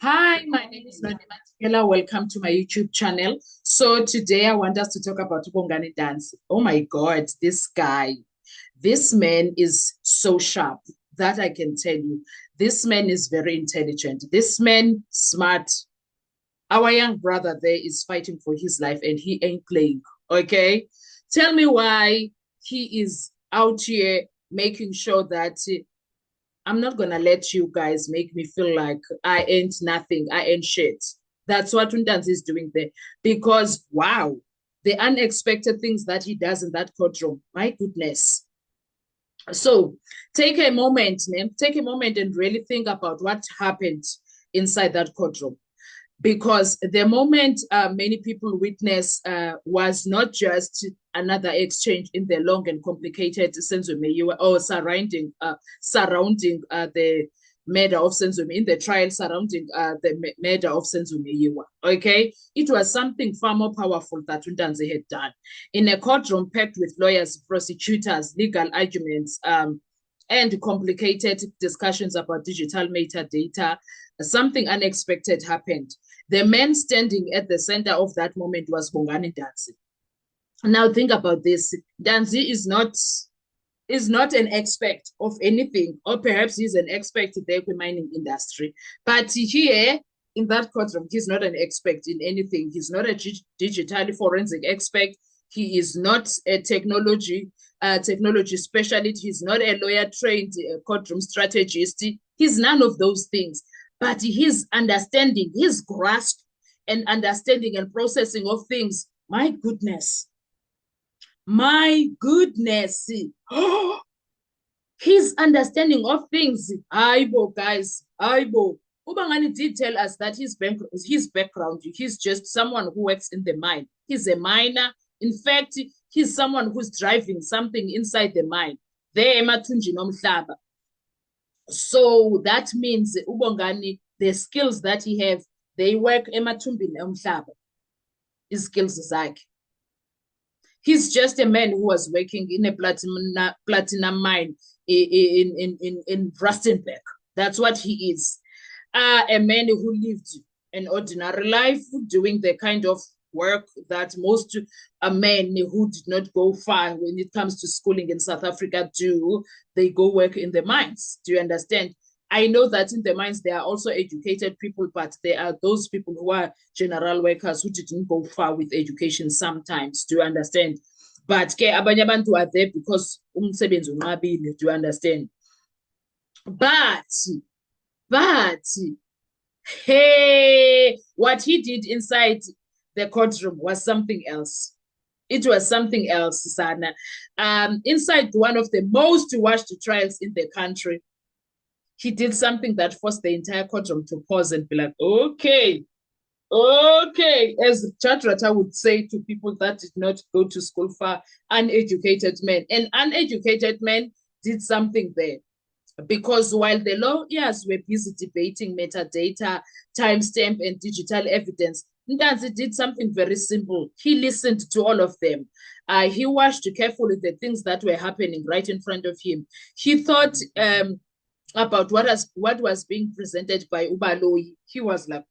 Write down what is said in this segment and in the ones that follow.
Hi, my name is Noni Matikela. Welcome to my YouTube channel. So today I want us to talk about Bongani dance. Oh my God, this guy, this man is so sharp that I can tell you. This man is very intelligent. This man smart. Our young brother there is fighting for his life and he ain't playing. Okay, tell me why he is out here making sure that I'm not gonna let you guys make me feel like I ain't nothing, I ain't shit. That's what Undanzi is doing there. Because wow, the unexpected things that he does in that courtroom. My goodness. So take a moment, man. Take a moment and really think about what happened inside that courtroom. Because the moment many people witness was not just another exchange in the long and complicated Senzo Meyiwa or surrounding the murder of Senzo in the trial surrounding the murder of Senzo Meyiwa. Okay, it was something far more powerful that Undanzi had done in a courtroom packed with lawyers, prosecutors, legal arguments, and complicated discussions about digital metadata. Something unexpected happened. The man standing at the center of that moment was Bongani Danzi. Now think about this. Danzi is not an expert of anything, or perhaps he's an expert in the mining industry. But here in that courtroom, he's not an expert in anything. He's not a digital forensic expert. He is not a technology specialist. He's not a lawyer trained courtroom strategist. He's none of those things. But his understanding, his grasp and understanding and processing of things, my goodness, my goodness. His understanding of things, Aibo, guys, Aibo. Ubangani did tell us that his background, he's just someone who works in the mine. He's a miner. In fact, he's someone who's driving something inside the mine. There, Matunji Nomhlaba. So that means Ubongani, the skills that he have, they work emathumbini omhlaba. His skills zakhe. He's just a man who was working in a platinum mine in Rustenburg. That's what he is. A man who lived an ordinary life, doing the kind of work that most men who did not go far when it comes to schooling in South Africa do. They go work in the mines. Do you understand? I know that in the mines there are also educated people, but there are those people who are general workers who didn't go far with education sometimes. Do you understand? But ke abanye abantu are there because umsebenzi unqabile. Do you understand? But hey, what he did inside the courtroom was something else. It was something else, Sana. Inside one of the most watched trials in the country, he did something that forced the entire courtroom to pause and be like, okay, as Chatrata would say to people that did not go to school for uneducated men. An uneducated man did something there. Because while the lawyers were busy debating metadata, timestamp, and digital evidence, Ndanzi did something very simple. He listened to all of them. He watched carefully the things that were happening right in front of him. He thought about what was being presented by Ubaloyi. He was like,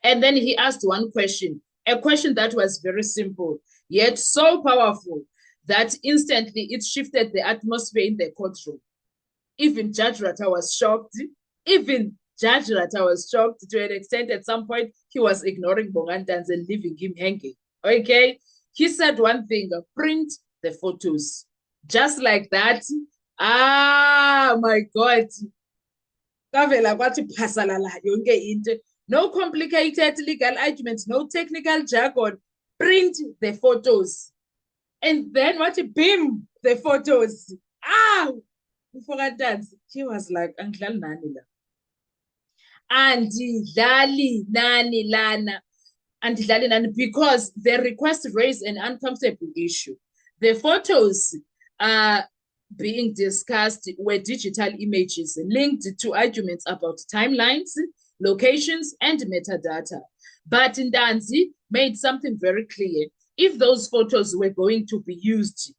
And then he asked one question, a question that was very simple, yet so powerful that instantly it shifted the atmosphere in the courtroom. Even Judge Rata was shocked. Even Judge Rata was shocked to an extent. At some point, he was ignoring Bongani and leaving him hanging. Okay? He said one thing, print the photos. Just like that. Ah, my God. No complicated legal arguments, no technical jargon. Print the photos. And then what? Bim, the photos. Ah, he was like, Anglal Nani la. Andidlali nani lana. Andidlali nani, because the request raised an uncomfortable issue. The photos being discussed were digital images linked to arguments about timelines, locations, and metadata. But Ndanzi made something very clear. If those photos were going to be used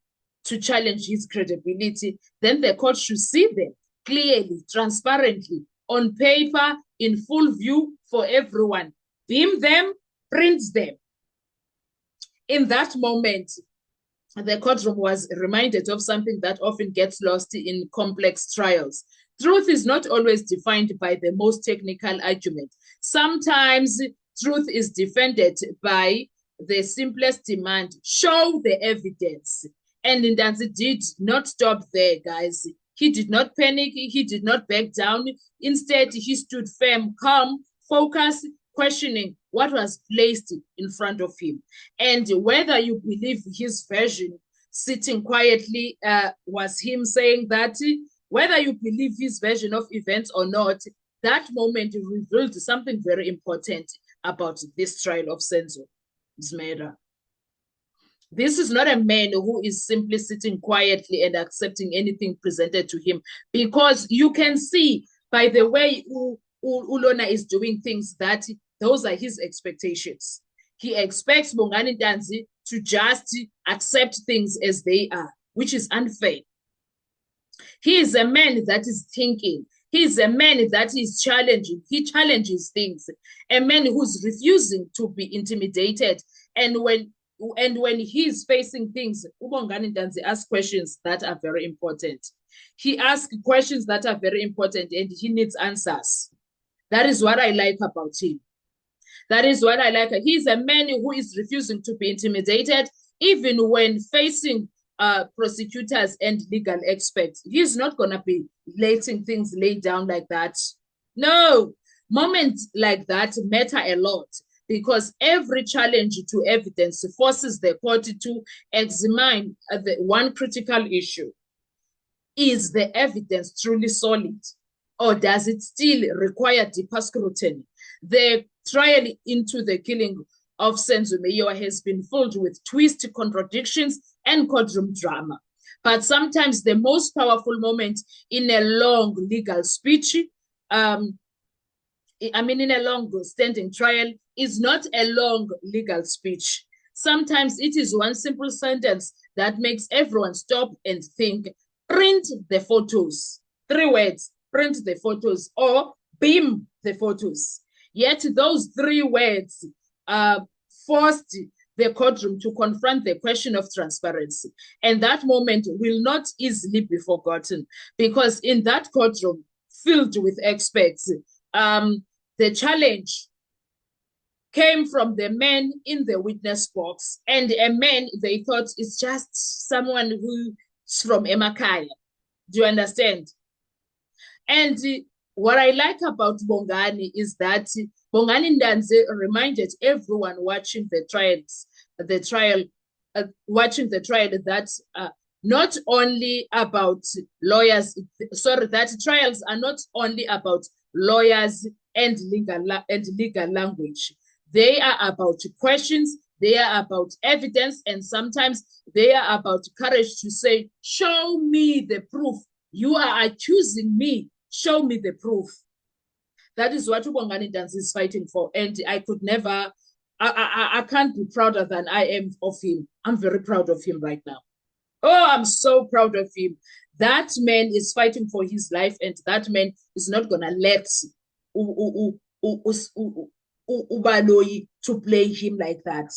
to challenge his credibility, then the court should see them. clearly, transparently, on paper, in full view for everyone. Beam them, print them. In that moment, the courtroom was reminded of something that often gets lost in complex trials. Truth is not always defined by the most technical argument. Sometimes truth is defended by the simplest demand: show the evidence. And Ndanzi did not stop there, guys. He did not panic. He did not back down. Instead, he stood firm, calm, focused, questioning what was placed in front of him. And whether you believe his version, sitting quietly, was him saying that, whether you believe his version of events or not, that moment revealed something very important about this trial of Senzo Mera. This is not a man who is simply sitting quietly and accepting anything presented to him, because you can see by the way Ulona is doing things that those are his expectations. He expects Bongani Ndanzi to just accept things as they are, which is unfair. He is a man that is thinking. He is a man that is challenging. He challenges things. A man who's refusing to be intimidated. And when he's facing things, Ubongani Ndanzi asks questions that are very important. He asks questions that are very important and he needs answers. That is what I like about him. That is what I like. He's a man who is refusing to be intimidated, even when facing prosecutors and legal experts. He's not going to be letting things lay down like that. No, moments like that matter a lot, because every challenge to evidence forces the court to examine the one critical issue. Is the evidence truly solid, or does it still require deeper scrutiny? The trial into the killing of Senzo Meyiwa has been filled with twists, contradictions, and courtroom drama. But sometimes the most powerful moment in a long legal speech, in a long standing trial, is not a long legal speech. Sometimes it is one simple sentence that makes everyone stop and think. Print the photos. 3 words: print the photos, or beam the photos. Yet those 3 words forced the courtroom to confront the question of transparency. And that moment will not easily be forgotten, because in that courtroom filled with experts, the challenge came from the man in the witness box, and a man they thought is just someone who's from Emakaya. Do you understand? And what I like about Bongani is that Bongani Ndanzi reminded everyone watching the trial that not only about lawyers, that trials are not only about lawyers and legal language. They are about questions, they are about evidence, and sometimes they are about courage to say, show me the proof. You are accusing me. Show me the proof. That is what Ubongani Ndanzi is fighting for. And I could never, I can't be prouder than I am of him. I'm very proud of him right now. Oh, I'm so proud of him. That man is fighting for his life, and that man is not going to let Ubaloyi to play him like that.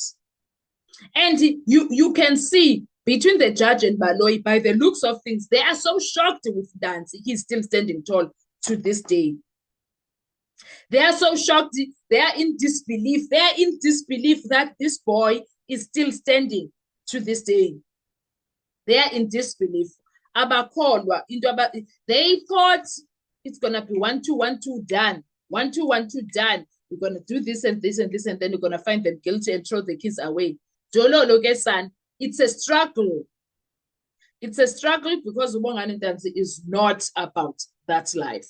And you can see between the judge and Baloyi, by the looks of things, they are so shocked with Ndanzi. He's still standing tall to this day. They are so shocked. They are in disbelief. They are in disbelief that this boy is still standing to this day. They are in disbelief. They thought it's going to be 1-2, 1-2 done. 1-2, 1-2 done. We're going to do this and this and this, and then we're going to find them guilty and throw the kids away. Jolo Logesan, it's a struggle. It's a struggle because Ubongani Ndanzi is not about that life.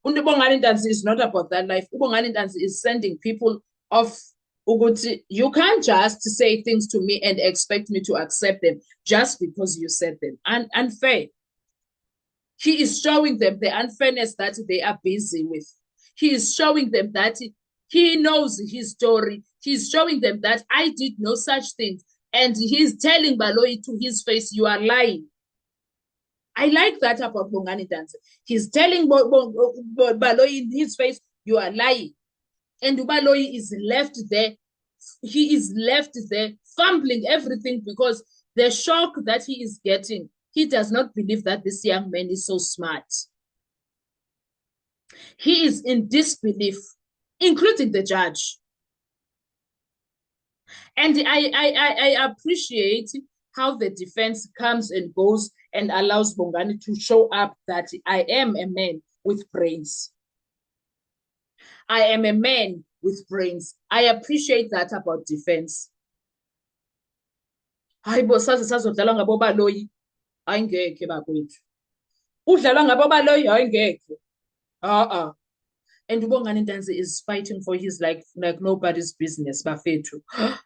Ubongani Ndanzi is not about that life. Ubongani Ndanzi is sending people off. You can't just say things to me and expect me to accept them just because you said them. Unfair. He is showing them the unfairness that they are busy with. He is showing them that he knows his story. He's showing them that I did no such things. And he's telling Baloyi to his face, you are lying. I like that about Bongani Dance. He's telling Baloyi in his face, you are lying. And Baloyi is left there. He is left there fumbling everything because the shock that he is getting, he does not believe that this young man is so smart. He is in disbelief, including the judge. And I appreciate how the defense comes and goes and allows Bongani to show up that I am a man with brains. I am a man with brains. I appreciate that about defense. Hayi bo saze sazodlala ngabo Baloyi ayingeke bakwethu. Udlala ngabo Baloyi ayingeke. And Bongani Ntanzi is fighting for his life like nobody's business, Bafetu.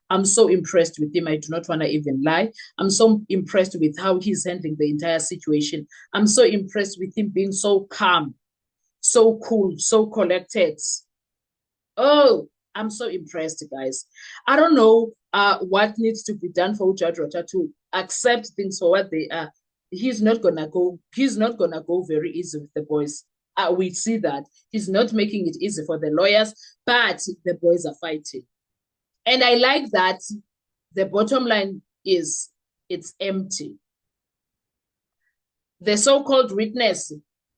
I'm so impressed with him. I do not want to even lie. I'm so impressed with how he's handling the entire situation. I'm so impressed with him being so calm, so cool, so collected. Oh, I'm so impressed, guys. I don't know what needs to be done for Ujadrota to accept things for what they are. He's not gonna go very easy with the boys. We see that he's not making it easy for the lawyers, but the boys are fighting. And I like that the bottom line is it's empty. The so-called witness,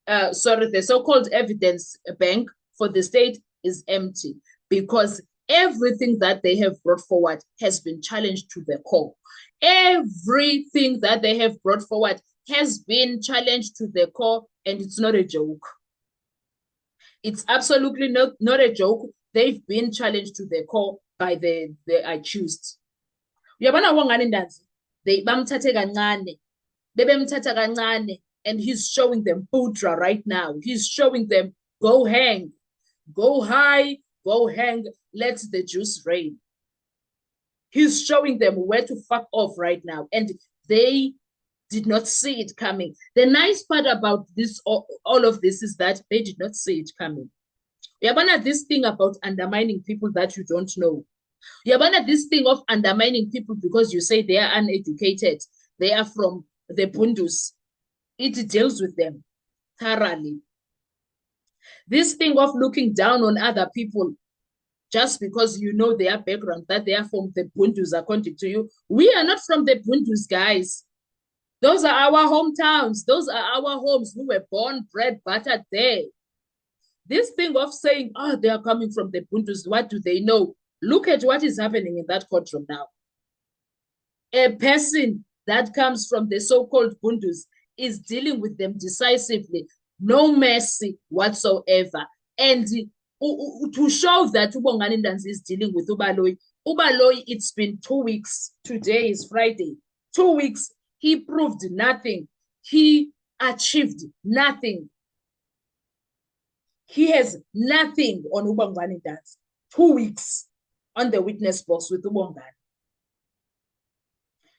the so-called evidence bank for the state is empty because everything that they have brought forward has been challenged to the core. Everything that they have brought forward has been challenged to the core, and it's not a joke. It's absolutely not a joke. They've been challenged to the core by the accused. Uyabona Bongani Ntanzi, bamthathe kancane, bebemthatha kancane, and he's showing them Putra right now. He's showing them go hang, go high, go hang, let the juice rain. He's showing them where to fuck off right now, and they did not see it coming. The nice part about this, all of this, is that they did not see it coming. Yabana, this thing about undermining people that you don't know. Yabana, this thing of undermining people because you say they are uneducated, they are from the Pundus. It deals with them thoroughly. This thing of looking down on other people just because you know their background, that they are from the Pundus, according to you. We are not from the Pundus, guys. Those are our hometowns. Those are our homes. We were born, bred, buttered there. This thing of saying, oh, they are coming from the Pundus, what do they know? Look at what is happening in that courtroom now. A person that comes from the so-called Pundus is dealing with them decisively. No mercy whatsoever. And to show that Bongani Ntanzi is dealing with Ubaloyi, it's been 2 weeks. Today is Friday. 2 weeks. He proved nothing. He achieved nothing. He has nothing on Bongani Ntanzi. 2 weeks on the witness box with Bongani.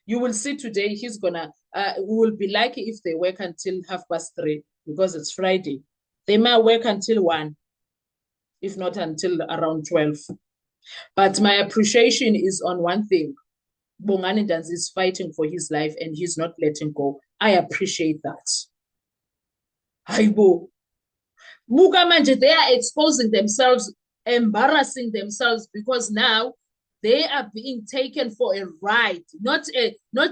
You will see today he's gonna, we will be lucky if they work until 3:30 because it's Friday. They might work until 1, if not until around 12. But my appreciation is on one thing. Bongani Ntanzi is fighting for his life and he's not letting go. I appreciate that. Haibo. Mukamanje, they are exposing themselves, embarrassing themselves because now they are being taken for a ride, not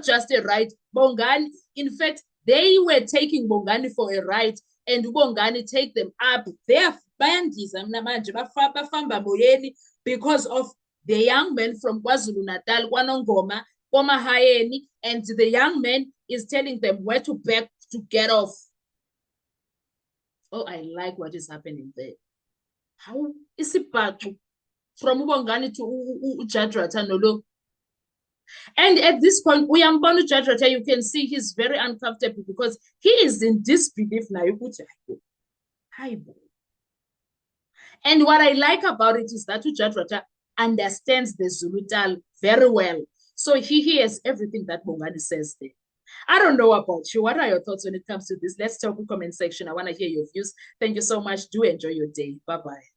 just a ride. Bongani, in fact, they were taking Bongani for a ride and Bongani take them up. They are bandits because of the young man from KwaZulu-Natal, KwaNongoma, Komahayeni, and the young man is telling them where to back to get off. Oh, I like what is happening there. How is it bad from Bongani to Ujadrota Nolo? And at this point, Uyambonu Ujadrota, you can see he's very uncomfortable because he is in disbelief now. And what I like about it is that Ujadrota understands the Zulutal very well. So he hears everything that Bongani says there. I don't know about you. What are your thoughts when it comes to this? Let's talk in the comment section. I want to hear your views. Thank you so much. Do enjoy your day. Bye-bye.